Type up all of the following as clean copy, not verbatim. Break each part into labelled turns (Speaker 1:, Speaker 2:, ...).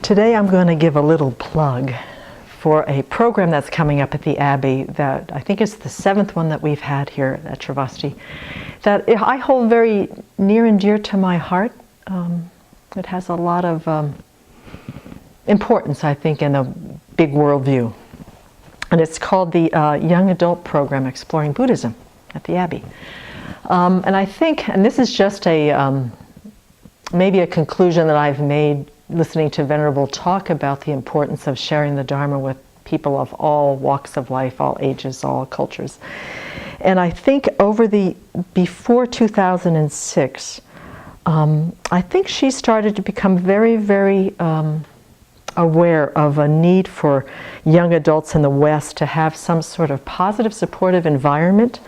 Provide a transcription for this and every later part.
Speaker 1: Today I'm going to give a little plug for a program that's coming up at the Abbey that I think is the 7th one that we've had here at Sravasti, that I hold very near and dear to my heart. It has a lot of importance, I think, in a big worldview. And it's called the Young Adult Program Exploring Buddhism at the Abbey. And I think, and this is just a maybe a conclusion that I've made listening to Venerable talk about the importance of sharing the Dharma with people of all walks of life, all ages, all cultures. And I think before 2006, I think she started to become very, very aware of a need for young adults in the West to have some sort of positive, supportive environment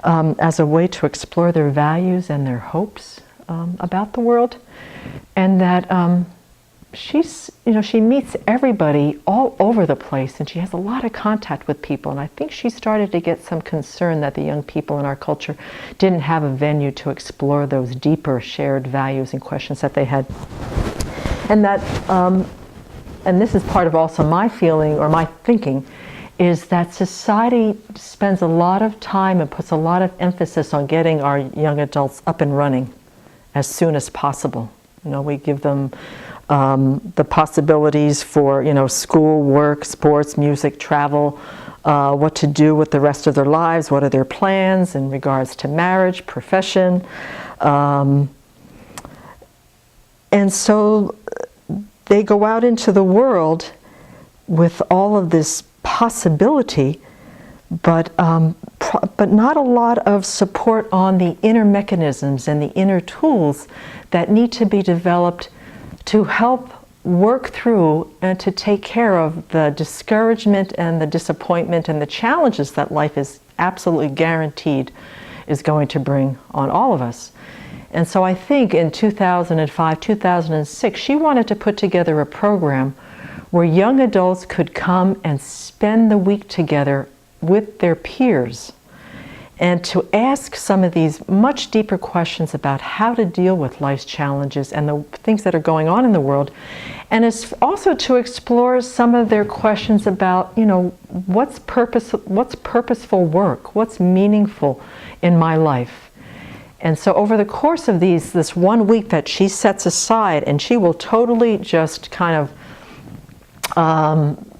Speaker 1: as a way to explore their values and their hopes about the world. And that she meets everybody all over the place, and she has a lot of contact with people. And I think she started to get some concern that the young people in our culture didn't have a venue to explore those deeper shared values and questions that they had. And that, and this is part of also my feeling or my thinking, is that society spends a lot of time and puts a lot of emphasis on getting our young adults up and running as soon as possible. We give them the possibilities for, school, work, sports, music, travel, what to do with the rest of their lives, what are their plans in regards to marriage, profession. And so they go out into the world with all of this possibility, but not a lot of support on the inner mechanisms and the inner tools that need to be developed to help work through and to take care of the discouragement and the disappointment and the challenges that life is absolutely guaranteed is going to bring on all of us. And so I think in 2005, 2006, she wanted to put together a program where young adults could come and spend the week together with their peers and to ask some of these much deeper questions about how to deal with life's challenges and the things that are going on in the world. And it's also to explore some of their questions about, what's purposeful work, what's meaningful in my life. And so over the course of this 1 week that she sets aside, and she will totally just kind of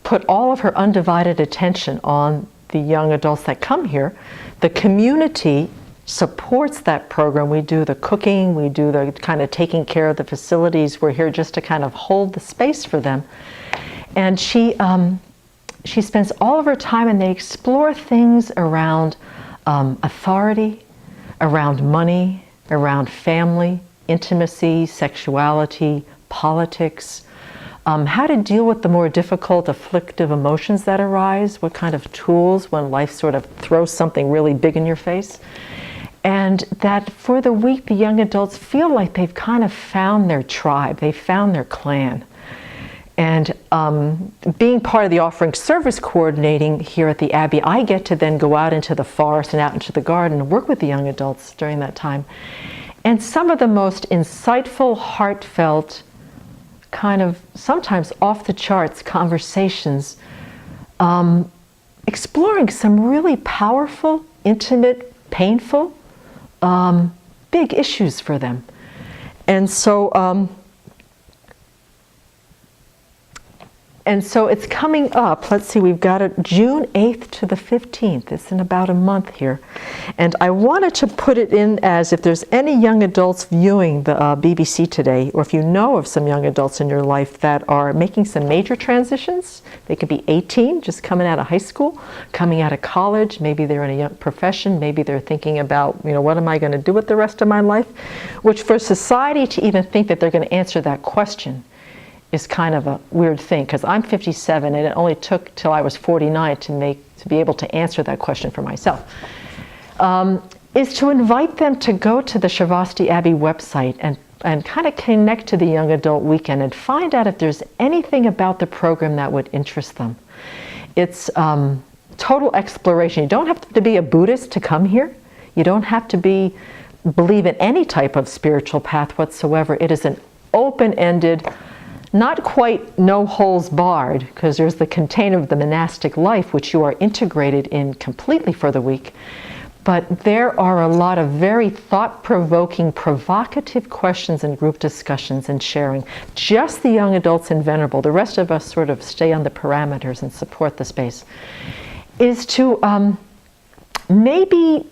Speaker 1: put all of her undivided attention on the young adults that come here. The community supports that program. We do the cooking, we do the kind of taking care of the facilities. We're here just to kind of hold the space for them. And she spends all of her time, and they explore things around authority, around money, around family, intimacy, sexuality, politics, how to deal with the more difficult, afflictive emotions that arise, what kind of tools when life sort of throws something really big in your face. And that for the week, the young adults feel like they've kind of found their tribe, they've found their clan. And being part of the offering service coordinating here at the Abbey, I get to then go out into the forest and out into the garden and work with the young adults during that time. And some of the most insightful, heartfelt, kind of sometimes off the charts conversations, exploring some really powerful, intimate, painful, big issues for them. And so it's coming up, let's see, we've got it June 8th to the 15th. It's in about a month here. And I wanted to put it in as if there's any young adults viewing the BBC today, or if you know of some young adults in your life that are making some major transitions. They could be 18, just coming out of high school, coming out of college, maybe they're in a young profession, maybe they're thinking about, what am I going to do with the rest of my life? Which for society to even think that they're going to answer that question is kind of a weird thing, because I'm 57 and it only took till I was 49 to be able to answer that question for myself, is to invite them to go to the Sravasti Abbey website and kind of connect to the Young Adult Weekend and find out if there's anything about the program that would interest them. It's total exploration. You don't have to be a Buddhist to come here. You don't have to believe in any type of spiritual path whatsoever. It is an open-ended, not quite no holes barred, because there's the container of the monastic life, which you are integrated in completely for the week. But there are a lot of very thought-provoking, provocative questions and group discussions and sharing. Just the young adults and venerable, the rest of us sort of stay on the parameters and support the space, is to maybe,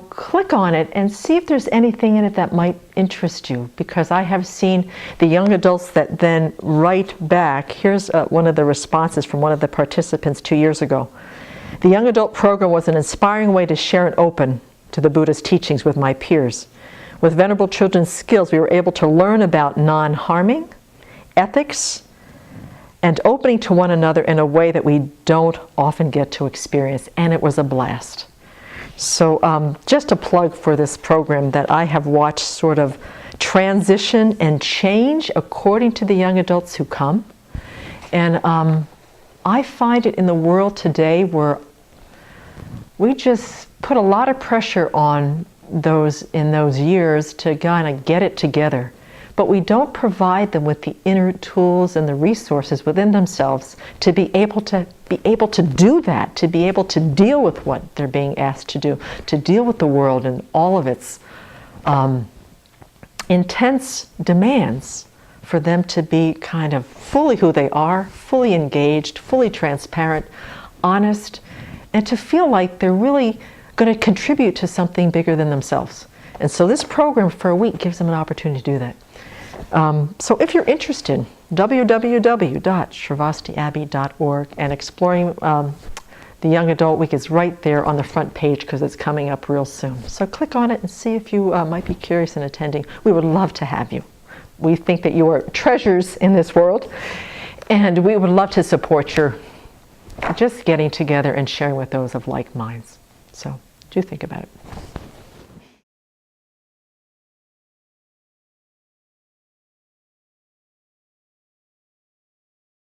Speaker 1: click on it and see if there's anything in it that might interest you. Because I have seen the young adults that then write back. Here's one of the responses from one of the participants 2 years ago. The young adult program was an inspiring way to share and open to the Buddha's teachings with my peers. With Venerable Children's skills, we were able to learn about non-harming, ethics, and opening to one another in a way that we don't often get to experience, and it was a blast. So just a plug for this program that I have watched sort of transition and change according to the young adults who come. And I find it in the world today where we just put a lot of pressure on those in those years to kind of get it together. But we don't provide them with the inner tools and the resources within themselves to be able to do that, to be able to deal with what they're being asked to do, to deal with the world and all of its intense demands, for them to be kind of fully who they are, fully engaged, fully transparent, honest, and to feel like they're really going to contribute to something bigger than themselves. And so this program for a week gives them an opportunity to do that. So if you're interested, www.sravastiabbey.org, and exploring the Young Adult Week is right there on the front page because it's coming up real soon. So click on it and see if you might be curious in attending. We would love to have you. We think that you are treasures in this world, and we would love to support your just getting together and sharing with those of like minds. So do think about it.